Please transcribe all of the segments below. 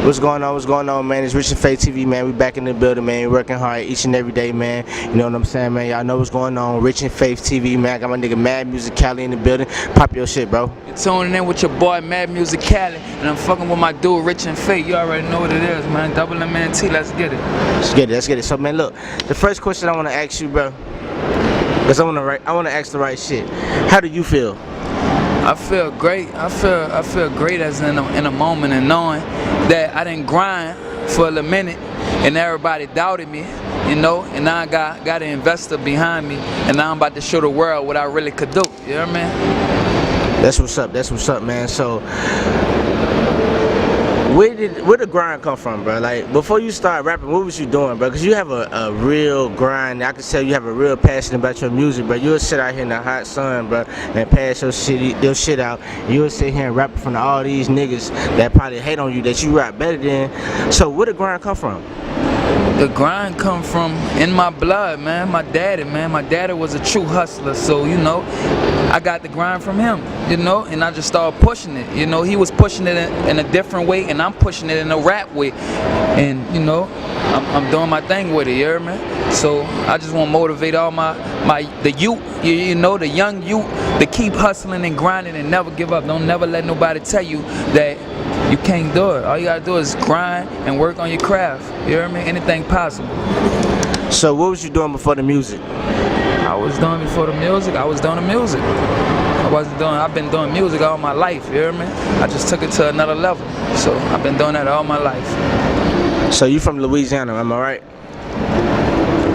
What's going on? What's going on, man? It's RichinFaithTV, man. We back in the building, man. We working hard each and every day, man. You know what I'm saying, man? Y'all know what's going on. RichinFaithTV, man. I got my nigga Mad Muzik Cali in the building. Pop your shit, bro. You're tuning in with your boy Mad Muzik Cali, and I'm fucking with my dude RichinFaith. You already know what it is, man. Double MNT. Let's get it. Let's get it. So, man, look. The first question I want to ask you, bro, because I want to ask the right shit. How do you feel? I feel great. I feel great as in a moment, and knowing that I didn't grind for a minute and everybody doubted me, you know, and now I got an investor behind me, and now I'm about to show the world what I really could do. You know what I mean? That's what's up. That's what's up, man. So where the grind come from, bro? Like, before you start rapping, what was you doing, bro? Because you have a real grind. I can tell you have a real passion about your music, bro. You'll sit out here in the hot sun, bro, and pass your shit out. You'll sit here and rap in front of all these niggas that probably hate on you that you rap better than. So where the grind come from? The grind come from in my blood, man. My daddy was a true hustler, so you know, I got the grind from him, you know, and I just started pushing it. You know, he was pushing it in a different way, and I'm pushing it in a rap way, and you know, I'm doing my thing with it. You hear me? So I just want to motivate all the youth, you know, the young youth, to keep hustling and grinding and never give up. Don't never let nobody tell you that you can't do it. All you gotta do is grind and work on your craft. You hear me? Anything possible. So what was you doing before the music? Before the music, I was doing the music. I've been doing music all my life, you hear me? I just took it to another level. So I've been doing that all my life. So you from Louisiana, am I right?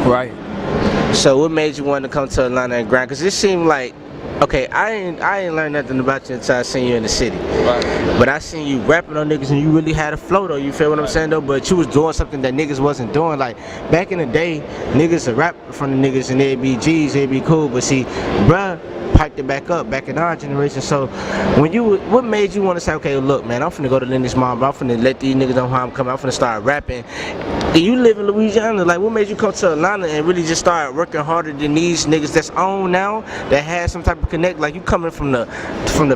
Right. So what made you want to come to Atlanta and grind? Because it seemed like, okay, I ain't learned nothing about you until I seen you in the city. Right. But I seen you rapping on niggas and you really had a flow though, you feel what I'm saying though? But you was doing something that niggas wasn't doing. Like, back in the day, niggas would rap from the niggas and they'd be G's, they'd be cool. But see, bruh piped it back up, back in our generation. So what made you want to say, okay, look, man, I'm finna go to Lennox Mall, but I'm finna let these niggas know how I'm coming, I'm finna start rapping. And you live in Louisiana, like, what made you come to Atlanta and really just start working harder than these niggas that's on now, that has some type of connect? Like, you coming from the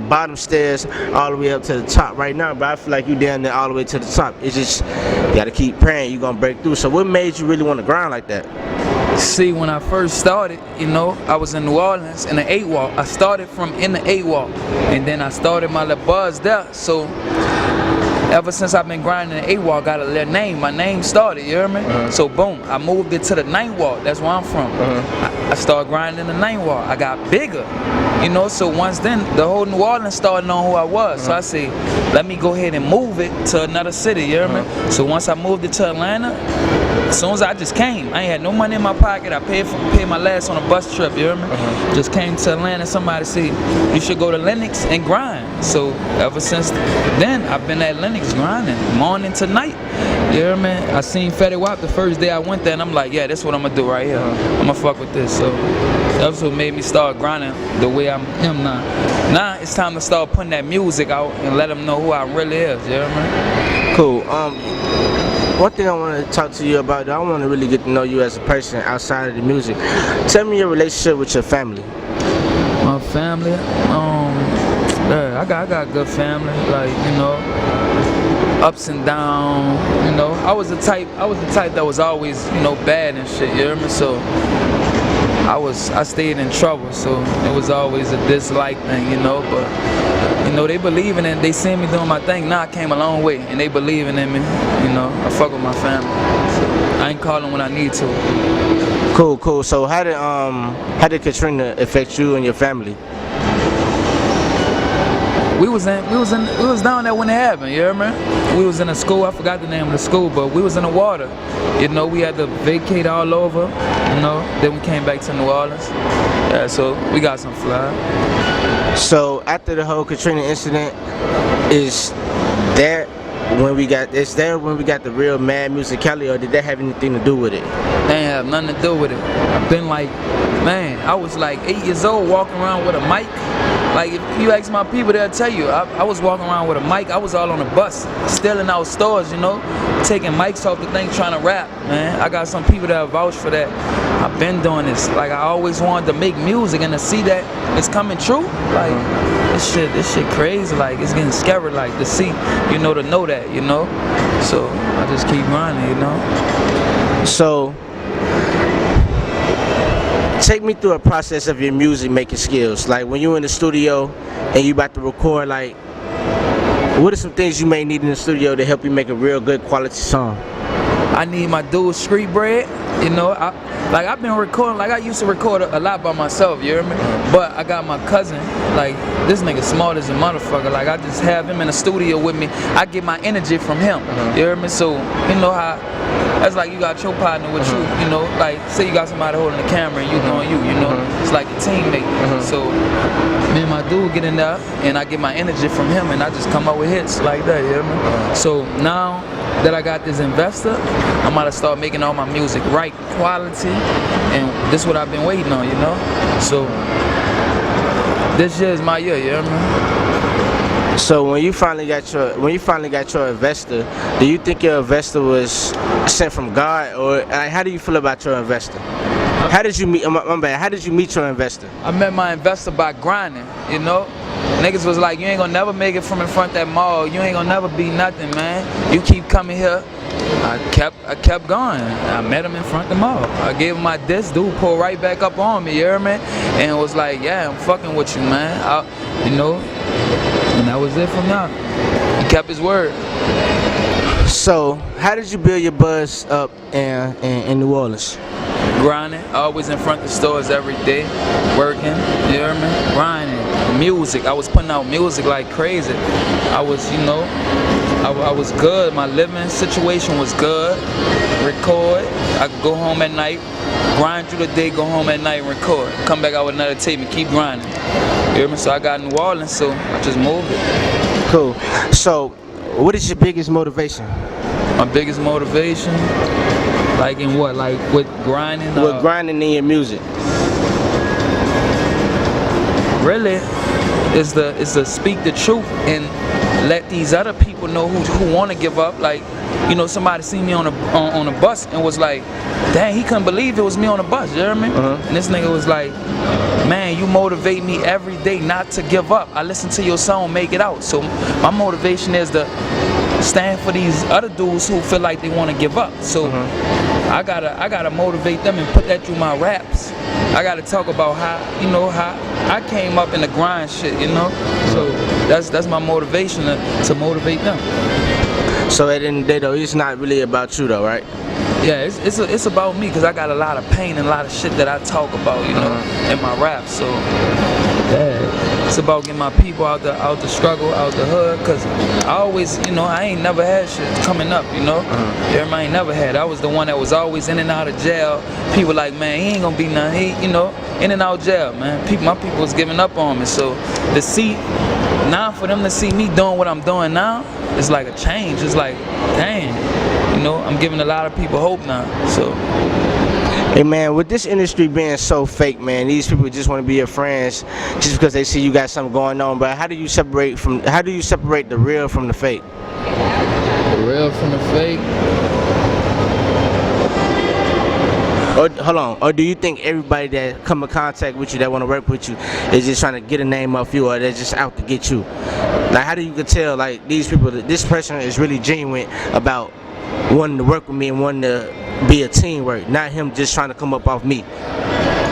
bottom stairs all the way up to the top right now, but I feel like you down there all the way to the top. It's just, you gotta keep praying, you gonna break through. So what made you really want to grind like that? See, when I first started, you know, I was in New Orleans in the 8-Walk. I started from in the 8-Walk, and then I started my little buzz there. So ever since I've been grinding the 8-Walk, got a little name. My name started, you hear me? So boom, I moved it to the 9-Walk. That's where I'm from. I started grinding the 9-Walk. I got bigger, you know. So once then, the whole New Orleans started knowing who I was. So I said, let me go ahead and move it to another city, you hear me? So once I moved it to Atlanta, as soon as I just came, I ain't had no money in my pocket. I paid my last on a bus trip, you hear me? Just came to Atlanta. Somebody said, you should go to Lennox and grind. So ever since then, I've been at Lennox grinding morning to night. You hear me? I seen Fetty Wap the first day I went there, and I'm like, yeah, that's what I'm gonna do right here. I'm gonna fuck with this. So that's what made me start grinding the way I am now. Now it's time to start putting that music out and let them know who I really is. You hear me? Cool. One thing I want to talk to you about, I want to really get to know you as a person outside of the music. Tell me your relationship with your family. My family, yeah, I got a good family. Like, you know, ups and downs. You know, I was the type that was always, you know, bad and shit. You hear me? So I stayed in trouble. So it was always a dislike thing, you know. But you know, they believing in it. They see me doing my thing. Now I came a long way, and they believing in me. You know, I fuck with my family. So I ain't calling when I need to. Cool. So how did Katrina affect you and your family? We was down there when it happened. You hear me? We was in a school. I forgot the name of the school, but we was in the water. You know, we had to vacate all over. You know, then we came back to New Orleans. Yeah, so we got some fly. So after the whole Katrina incident, is that when we got the real Mad Muzik Cali, or did that have anything to do with it? They ain't have nothing to do with it. I've been like, man, I was like 8 years old walking around with a mic. Like, if you ask my people, they'll tell you, I was walking around with a mic. I was all on the bus, stealing out stores, you know, taking mics off the thing, trying to rap, man. I got some people that vouch for that. I've been doing this. Like I always wanted to make music, and to see that it's coming true, like this shit crazy. Like it's getting scary. Like to see, to know that, So I just keep grinding, So, take me through a process of your music making skills. Like when you in the studio and you about to record, like what are some things you may need in the studio to help you make a real good quality song? I need my dude street bread, I've been recording, like I used to record a lot by myself, you hear me? But I got my cousin, like this nigga smart as a motherfucker, like I just have him in the studio with me. I get my energy from him, you hear me? So, you know how, that's like you got your partner with you, like say you got somebody holding the camera and you doing you, it's like a teammate. So me and my dude get in there and I get my energy from him and I just come up with hits like that, you hear me? So now that I got this investor, I'm about to start making all my music right quality, and this is what I've been waiting on, So this year is my year, you hear me? So when you finally got your investor, do you think your investor was sent from God, or how do you feel about your investor? How did you meet? How did you meet your investor? I met my investor by grinding, Niggas was like, you ain't gonna never make it from in front of that mall. You ain't gonna never be nothing, man. You keep coming here. I kept going. I met him in front of the mall. I gave him my disc. Dude pulled right back up on me, you hear me? And was like, yeah, I'm fucking with you, man. And that was it from now. He kept his word. So, how did you build your buzz up in New Orleans? Grinding, always in front of stores every day, working, you hear me? Grinding, music. I was putting out music like crazy. I was, I was good. My living situation was good. Record. I could go home at night, grind through the day, go home at night and record. Come back out with another tape and keep grinding. You hear me? So I got New Orleans, so I just moved it. Cool. So, what is your biggest motivation? My biggest motivation? Like in what? Like with grinding? With grinding in your music. Really, is to speak the truth and let these other people know who want to give up. Like, somebody seen me on a bus and was like, dang, he couldn't believe it was me on the bus, you hear me? And this nigga was like, man, you motivate me every day not to give up. I listen to your song, make it out. So my motivation is to stand for these other dudes who feel like they want to give up. So I gotta motivate them and put that through my raps. I gotta talk about how I came up in the grind shit, So that's my motivation to motivate them. So at the end of the day, though, it's not really about you, though, right? Yeah, it's about me, because I got a lot of pain and a lot of shit that I talk about, in my raps. So yeah, it's about getting my people out the struggle, out the hood, because I always, I ain't never had shit coming up, Everybody ain't never had. I was the one that was always in and out of jail. People like, man, he ain't gonna be nothing. He, in and out of jail, man. My people was giving up on me. So to see, now for them to see me doing what I'm doing now, it's like a change. It's like, dang, I'm giving a lot of people hope now. So. Hey man, with this industry being so fake, man, these people just want to be your friends just because they see you got something going on. But how do you separate the real from the fake? The real from the fake? Or hold on, or do you think everybody that come in contact with you, that want to work with you, is just trying to get a name off you, or they're just out to get you? Like, how do you tell, like, these people, that this person is really genuine about wanting to work with me and wanting to be a teamwork, not him just trying to come up off me?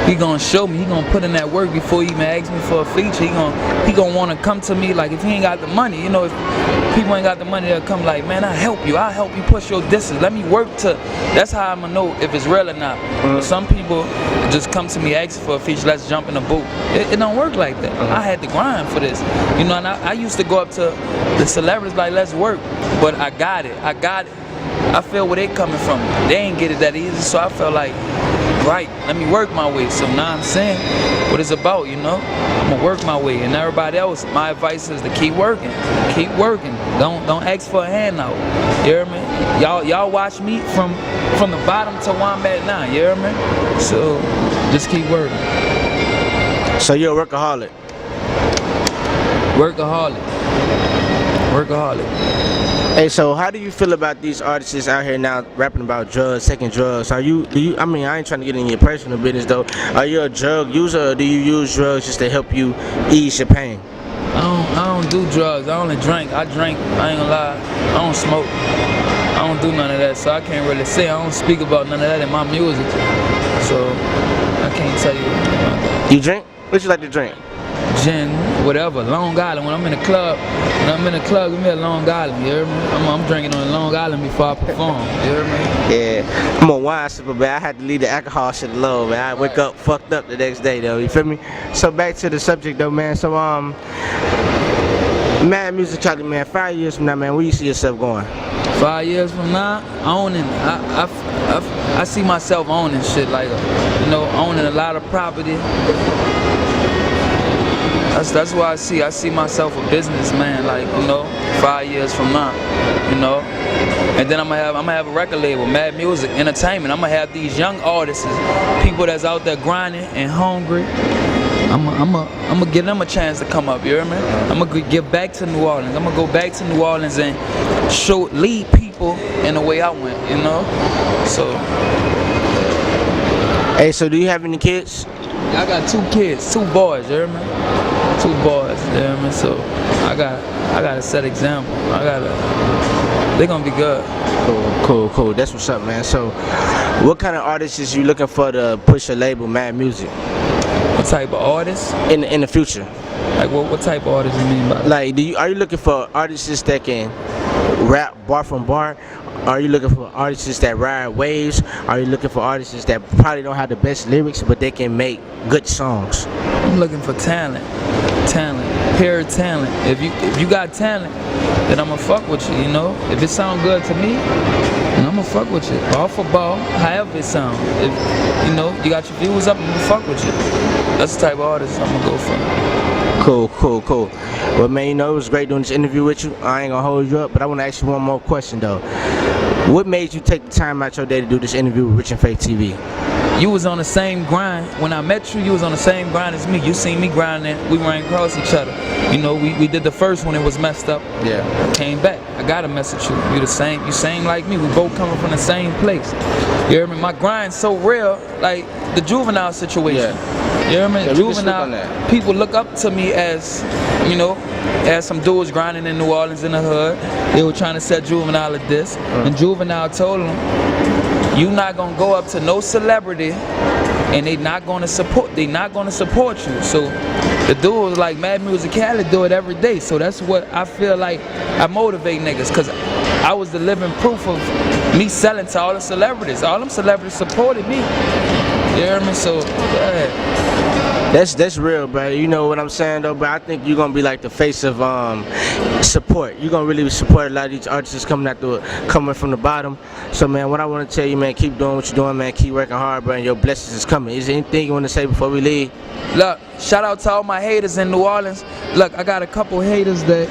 He gonna show me. He gonna put in that work before he even asks me for a feature. He gonna want to come to me. Like, if he ain't got the money, if people ain't got the money, they'll come like, man, I'll help you push your distance. Let me work to. That's how I'm gonna know if it's real or not. But some people just come to me asking for a feature. Let's jump in the booth. It don't work like that. I had to grind for this. And I used to go up to the celebrities like, let's work. But I got it. I feel where they coming from. They ain't get it that easy, so I felt like, right, let me work my way. So now I'm saying what it's about, I'm gonna work my way. And everybody else, my advice is to keep working. Keep working. Don't ask for a handout. You hear me? Y'all watch me from the bottom to where I'm at now, you hear me? So just keep working. So you're a workaholic? Workaholic. Workaholic. Hey, so how do you feel about these artists out here now rapping about drugs, taking drugs? I mean, I ain't trying to get in your personal business though. Are you a drug user or do you use drugs just to help you ease your pain? I don't do drugs. I only drink. I drink. I ain't gonna lie. I don't smoke. I don't do none of that, so I can't really say. I don't speak about none of that in my music. So I can't tell you about that. You drink? What you like to drink? Gin, whatever, Long Island. When I'm in the club, give me a Long Island, you hear me? I'm drinking on Long Island before I perform, you hear me? Yeah, I'm a wine sipper, man. I had to leave the alcohol shit alone, man. I wake up fucked up the next day, though, you feel me? So back to the subject, though, man. So, Mad Music Cali, man, 5 years from now, man, where you see yourself going? 5 years from now, owning. I see myself owning shit, like, you know, owning a lot of property. That's why I see myself a businessman, like, you know, 5 years from now, you know. And then I'm gonna have a record label, Mad Music Entertainment. I'm gonna have these young artists, people that's out there grinding and hungry. I'm gonna give them a chance to come up, you hear me? I'm gonna give back to New Orleans. I'm gonna go back to New Orleans and lead people in the way I went, you know? So. Hey, so do you have any kids? I got 2 kids, 2 boys, you hear me? 2 boys, you hear me? So I gotta set example. They're gonna be good. Cool. That's what's up, man. So what kind of artists is you looking for to push your label, Mad Music? What type of artists? In the future. Like what type of artists you mean by that? Like, are you looking for artists that can rap bar from bar? Are you looking for artists that ride waves? Are you looking for artists that probably don't have the best lyrics, but they can make good songs? I'm looking for talent, pure talent. If you got talent, then I'ma fuck with you. You know, if it sound good to me, then I'ma fuck with you. Ball for ball, however it sound. If you know you got your views up, I'ma fuck with you. That's the type of artist I'ma go for. Cool. Well, man, you know, it was great doing this interview with you. I ain't gonna hold you up, but I wanna ask you one more question though. What made you take the time out your day to do this interview with RichinFaithTV? You was on the same grind. When I met you, you was on the same grind as me. You seen me grinding, we ran across each other. You know, we did the first one, it was messed up. Yeah. I came back. I gotta message you. You the same. You same like me. We both coming from the same place. You hear me? My grind's so real, like the Juvenile situation. Yeah. You hear me? Yeah, Juvenile, people look up to me as, you know, as some dudes grinding in New Orleans in the hood. They were trying to set Juvenile at this. And Juvenile told them, you not gonna go up to no celebrity and they not gonna support you. So the dude was like, Mad Music Cali do it every day. So that's what I feel like I motivate niggas, cause I was the living proof of me selling to all the celebrities. All them celebrities supported me. You hear me? So yeah. That's real, bro. You know what I'm saying though, but I think you're gonna be like the face of support. You're gonna really support a lot of these artists coming from the bottom. So man, what I wanna tell you, man, keep doing what you're doing, man. Keep working hard, bro, and your blessings is coming. Is there anything you wanna say before we leave? Look, shout out to all my haters in New Orleans. Look, I got a couple haters that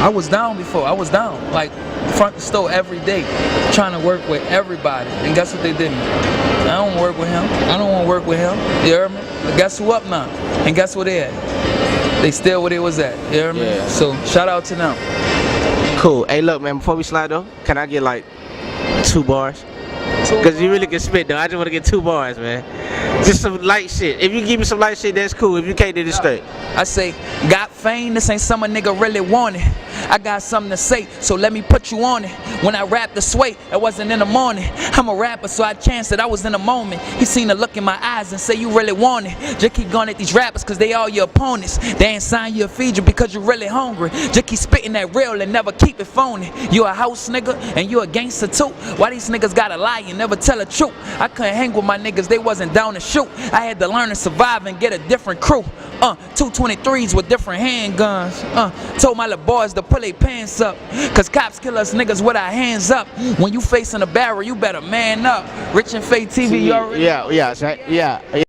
I was down before. I was down, like front the store every day, trying to work with everybody. And guess what they did me? I don't work with him. I don't want to work with him. You hear me? But guess who up now? And guess where they at? They still where they was at. You hear me? Yeah. So shout out to them. Cool. Hey, look, man. Before we slide though, can I get like 2 bars? Cause you really can spit though. I just want to get 2 bars, man. Just some light shit. If you give me some light shit, that's cool. If you can't, then it's straight. I say, got fame, this ain't something a nigga really wanted. I got something to say, so let me put you on it. When I rap the sway, it wasn't in the morning. I'm a rapper, so I chanced it, I was in the moment. He seen the look in my eyes and say you really want it. Just keep going at these rappers, cause they all your opponents. They ain't sign you or feed you because you really hungry. Just keep spitting that real and never keep it phony. You a house nigga, and you a gangster too. Why these niggas gotta lie and never tell the truth? I couldn't hang with my niggas, they wasn't down to shoot. I had to learn to survive and get a different crew. 223s with different handguns. Told my little boys to pull their pants up, cause cops kill us niggas with our hands up. When you facing a barrel, you better man up. RichinFaithTV, you already? Yeah.